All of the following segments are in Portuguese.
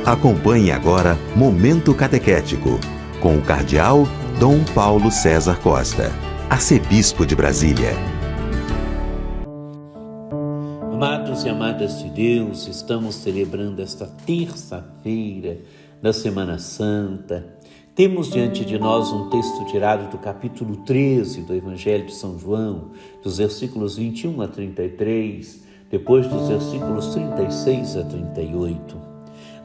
Acompanhe agora Momento Catequético, com o Cardeal Dom Paulo César Costa, arcebispo de Brasília. Amados e amadas de Deus, estamos celebrando esta terça-feira da Semana Santa. Temos diante de nós um texto tirado do capítulo 13 do Evangelho de São João, dos versículos 21 a 33, depois dos versículos 36 a 38.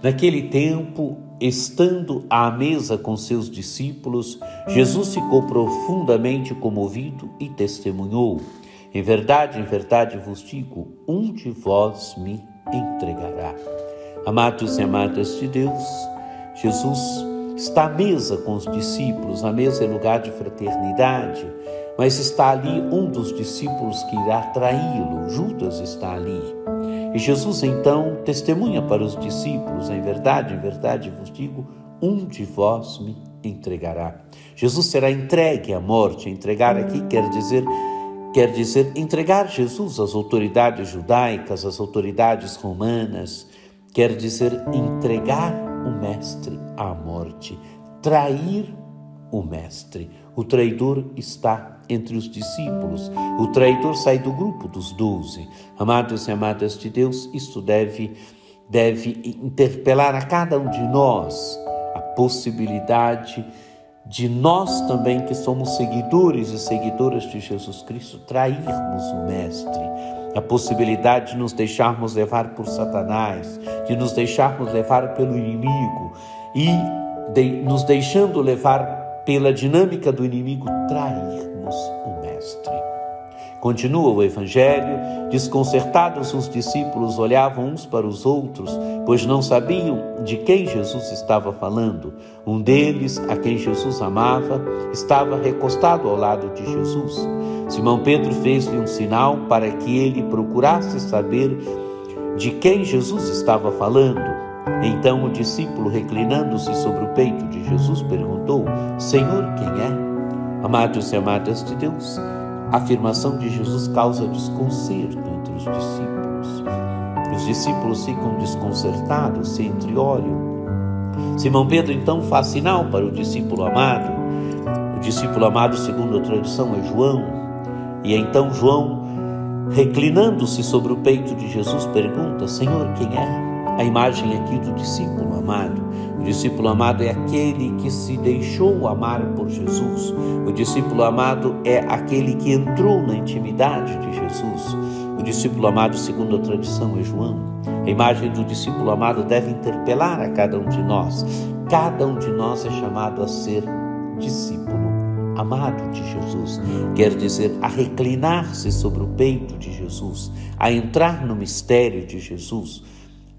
Naquele tempo, estando à mesa com seus discípulos, Jesus ficou profundamente comovido e testemunhou: em verdade vos digo, um de vós me entregará. Amados e amadas de Deus, Jesus está à mesa com os discípulos. A mesa é lugar de fraternidade, mas está ali um dos discípulos que irá traí-lo. Judas está ali. E Jesus então testemunha para os discípulos: em verdade vos digo, um de vós me entregará. Jesus será entregue à morte. Entregar aqui quer dizer entregar Jesus às autoridades judaicas, às autoridades romanas. Quer dizer entregar o mestre à morte, trair o mestre. O traidor está entre os discípulos. O traidor sai do grupo dos 12. Amados e amadas de Deus, isto deve interpelar a cada um de nós a possibilidade de nós também, que somos seguidores e seguidoras de Jesus Cristo, trairmos o mestre. A possibilidade de nos deixarmos levar por Satanás, de nos deixarmos levar pelo inimigo e nos deixando levar pela dinâmica do inimigo, trairmos o mestre. Continua o Evangelho: desconcertados os discípulos olhavam uns para os outros, pois não sabiam de quem Jesus estava falando. Um deles, a quem Jesus amava, estava recostado ao lado de Jesus. Simão Pedro fez-lhe um sinal para que ele procurasse saber de quem Jesus estava falando. Então o discípulo, reclinando-se sobre o peito de Jesus, perguntou: Senhor, quem é? Amados e amadas de Deus, a afirmação de Jesus causa desconcerto entre os discípulos. Os discípulos ficam desconcertados, se entreolham. Simão Pedro então faz sinal para o discípulo amado. O discípulo amado, segundo a tradição, é João. E então João, reclinando-se sobre o peito de Jesus, pergunta: Senhor, quem é? A imagem aqui do discípulo amado. O discípulo amado é aquele que se deixou amar por Jesus. O discípulo amado é aquele que entrou na intimidade de Jesus. O discípulo amado, segundo a tradição, é João. A imagem do discípulo amado deve interpelar a cada um de nós. Cada um de nós é chamado a ser discípulo amado de Jesus. Quer dizer, a reclinar-se sobre o peito de Jesus, a entrar no mistério de Jesus,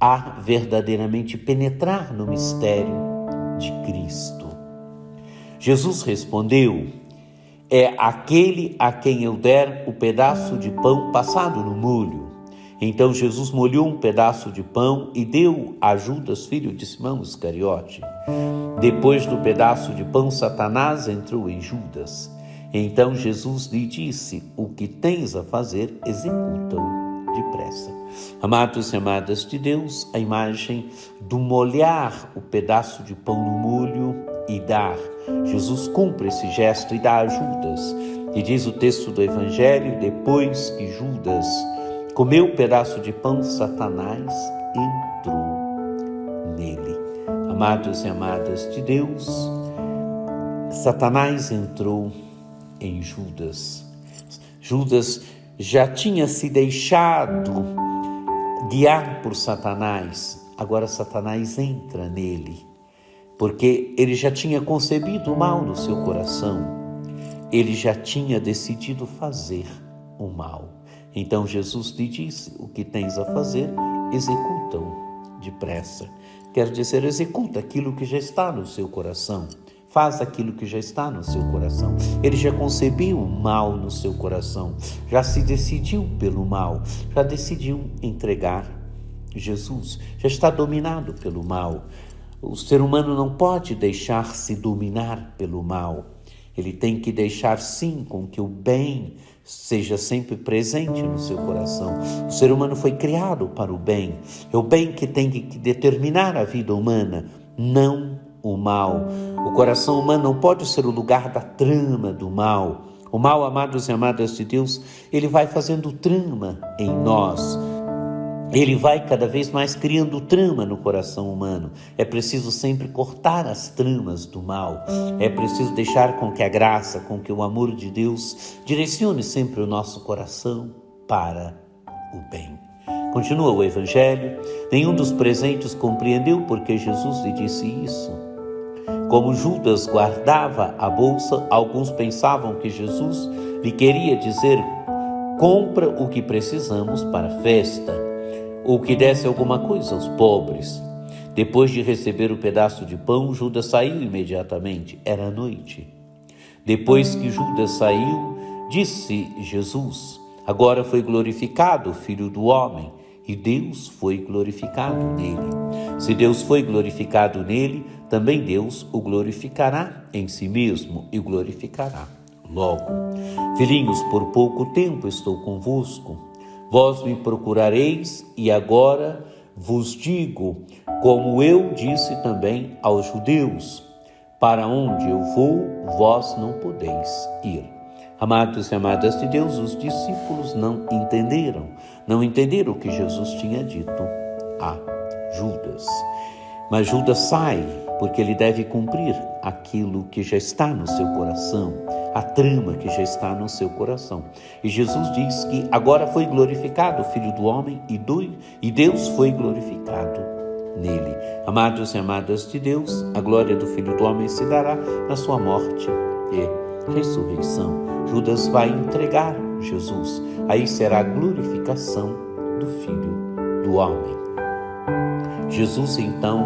a verdadeiramente penetrar no mistério de Cristo. Jesus respondeu: é aquele a quem eu der o pedaço de pão passado no molho. Então Jesus molhou um pedaço de pão e deu a Judas, filho de Simão Iscariote. Depois do pedaço de pão, Satanás entrou em Judas. Então Jesus lhe disse: o que tens a fazer, executa-o depressa. Amados e amadas de Deus, a imagem do molhar o pedaço de pão no molho e dar. Jesus cumpre esse gesto e dá a Judas. E diz o texto do Evangelho: depois que Judas comeu o pedaço de pão, Satanás entrou nele. Amados e amadas de Deus, Satanás entrou em Judas. Judas já tinha se deixado guiar por Satanás. Agora Satanás entra nele, porque ele já tinha concebido o mal no seu coração. Ele já tinha decidido fazer o mal. Então Jesus lhe disse: o que tens a fazer, executa-o depressa. Quer dizer, executa aquilo que já está no seu coração. Faz aquilo que já está no seu coração. Ele já concebeu o mal no seu coração, já se decidiu pelo mal, já decidiu entregar Jesus, já está dominado pelo mal. O ser humano não pode deixar-se dominar pelo mal. Ele tem que deixar sim com que o bem seja sempre presente no seu coração. O ser humano foi criado para o bem. É o bem que tem que determinar a vida humana, não o mal. O coração humano não pode ser o lugar da trama do mal. O mal, amados e amadas de Deus, ele vai fazendo trama em nós. Ele vai cada vez mais criando trama no coração humano. É preciso sempre cortar as tramas do mal. É preciso deixar com que a graça, com que o amor de Deus direcione sempre o nosso coração para o bem. Continua o Evangelho. Nenhum dos presentes compreendeu porque Jesus lhe disse isso. Como Judas guardava a bolsa, alguns pensavam que Jesus lhe queria dizer: compra o que precisamos para a festa, ou que desse alguma coisa aos pobres. Depois de receber o pedaço de pão, Judas saiu imediatamente. Era noite. Depois que Judas saiu, disse Jesus: agora foi glorificado o Filho do Homem, e Deus foi glorificado nele. Se Deus foi glorificado nele, também Deus o glorificará em si mesmo e glorificará logo. Filhinhos, por pouco tempo estou convosco. Vós me procurareis, e agora vos digo, como eu disse também aos judeus: para onde eu vou, vós não podeis ir. Amados e amadas de Deus, os discípulos não entenderam o que Jesus tinha dito a Judas. Mas Judas sai, porque ele deve cumprir aquilo que já está no seu coração, a trama que já está no seu coração. E Jesus diz que agora foi glorificado o Filho do Homem e Deus foi glorificado nele. Amados e amadas de Deus, a glória do Filho do Homem se dará na sua morte e ressurreição. Judas vai entregar Jesus. Aí será a glorificação do Filho do Homem. Jesus então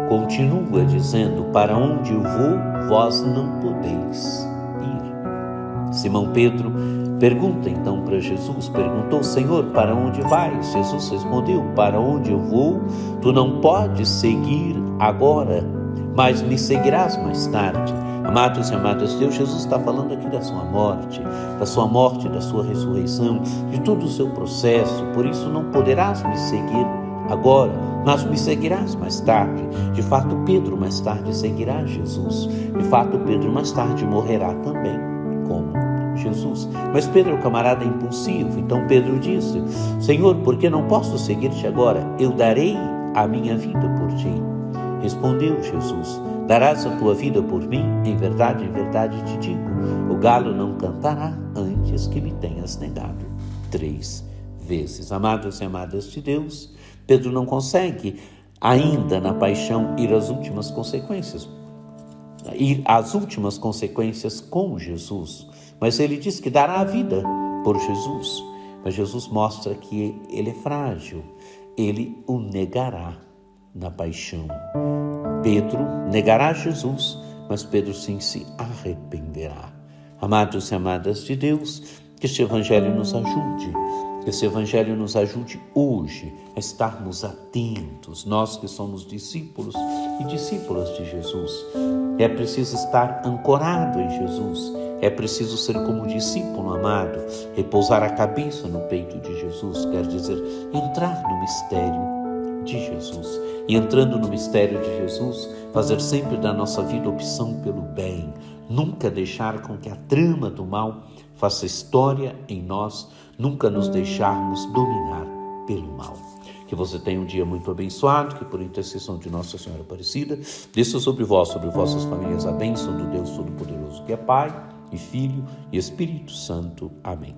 continua dizendo: para onde eu vou, vós não podeis ir. Simão Pedro pergunta então para Jesus, perguntou: Senhor, para onde vais? Jesus respondeu: para onde eu vou, tu não podes seguir agora, mas me seguirás mais tarde. Amados e amadas de Deus, Jesus está falando aqui da sua morte, da sua ressurreição, de todo o seu processo. Por isso não poderás me seguir agora, mas me seguirás mais tarde. De fato, Pedro mais tarde seguirá Jesus. De fato, Pedro mais tarde morrerá também como Jesus. Mas Pedro é um camarada impulsivo. Então Pedro disse: Senhor, por que não posso seguir-te agora? Eu darei a minha vida por ti. Respondeu Jesus: darás a tua vida por mim? Em verdade te digo, o galo não cantará antes que me tenhas negado 3 vezes. Amados e amadas de Deus, Pedro não consegue ainda na paixão ir às últimas consequências com Jesus. Mas ele diz que dará a vida por Jesus. Mas Jesus mostra que ele é frágil. Ele o negará na paixão. Pedro negará Jesus, mas Pedro sim se arrependerá. Amados e amadas de Deus, que este Evangelho nos ajude. Que esse Evangelho nos ajude hoje a estarmos atentos, nós que somos discípulos e discípulas de Jesus. É preciso estar ancorado em Jesus. É preciso ser como discípulo amado, repousar a cabeça no peito de Jesus, quer dizer, entrar no mistério de Jesus. E entrando no mistério de Jesus, fazer sempre da nossa vida opção pelo bem. Nunca deixar com que a trama do mal faça história em nós, nunca nos deixarmos dominar pelo mal. Que você tenha um dia muito abençoado, que por intercessão de Nossa Senhora Aparecida, desça sobre vós, sobre vossas famílias, a bênção do Deus Todo-Poderoso, que é Pai, e Filho, e Espírito Santo. Amém.